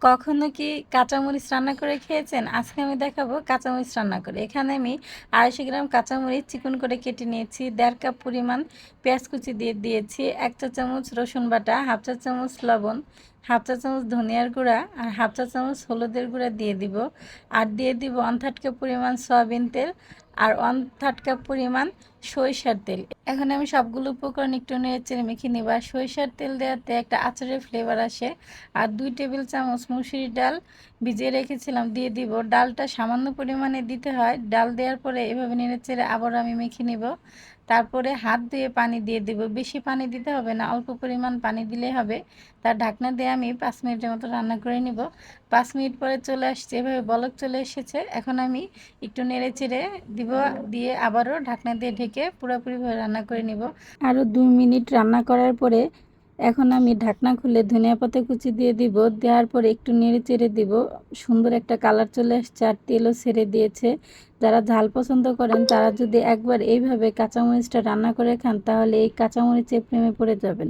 কখনো কি কাঁচামরিচ রান্না করে খেয়েছেন? আজকে আমি দেখাবো কাঁচামরিচ রান্না করে। এখানে আমি 250 গ্রাম কাঁচামরিচ চিকন করে কেটে নিয়েছি, 1.5 কাপ পরিমাণ পেঁয়াজ কুচি দিয়ে দিয়েছি, 1 চা চামচ রসুন বাটা, 1/2 চা চামচ লবণ, 1/2 চা চামচ ধনিয়ার গুঁড়া আর 1/2 চা চামচ হলুদের গুঁড়া দিয়ে দিব। আর দিয়ে দিব 1/3 কাপ পরিমাণ সয়াবিন তেল আর 1/3 কাপ পরিমাণ সরিষার তেল। এখন আমি সবগুলো উপকরণ একটু নেড়েচেড়ে মেখে নিব। আর সরিষার তেল দেওয়াতে একটা আচারের ফ্লেভার আসে। আর 2 টেবিল চামচ মুসুরির ডাল ভিজিয়ে রেখেছিলাম দিয়ে দিব। ডালটা সামান্য পরিমাণে দিতে হয়। ডাল দেওয়ার পরে এভাবে নেড়েচেড়ে আবার আমি মেখে নিব। তারপরে হাত ধুয়ে পানি দিয়ে দিব। বেশি পানি দিতে হবে না, অল্প পরিমাণ পানি দিলেই হবে। তার ঢাকনা দিয়ে আমি 5 মিনিটের মতো রান্না করে নিব। 5 মিনিট পরে চলে আসছে, এভাবে বলক চলে এসেছে। এখন আমি একটু নেড়েচেড়ে দিব, দিয়ে আবারও ঢাকনা দিয়ে ঢেকে পুরোপুরিভাবে রান্না করে নিব। আরও 2 মিনিট রান্না করার পরে এখন আমি ঢাকনা খুলে ধনিয়া পাতা কুচি দিয়ে দিব। দেওয়ার পরে একটু নেড়ে চেড়ে দিব। সুন্দর একটা কালার চলে আসছে আর তেলও ছেড়ে দিয়েছে। যারা ঝাল পছন্দ করেন তারা যদি একবার এইভাবে কাঁচামরিচটা রান্না করে খান তাহলে এই কাঁচামরিচের প্রেমে পড়ে যাবেন।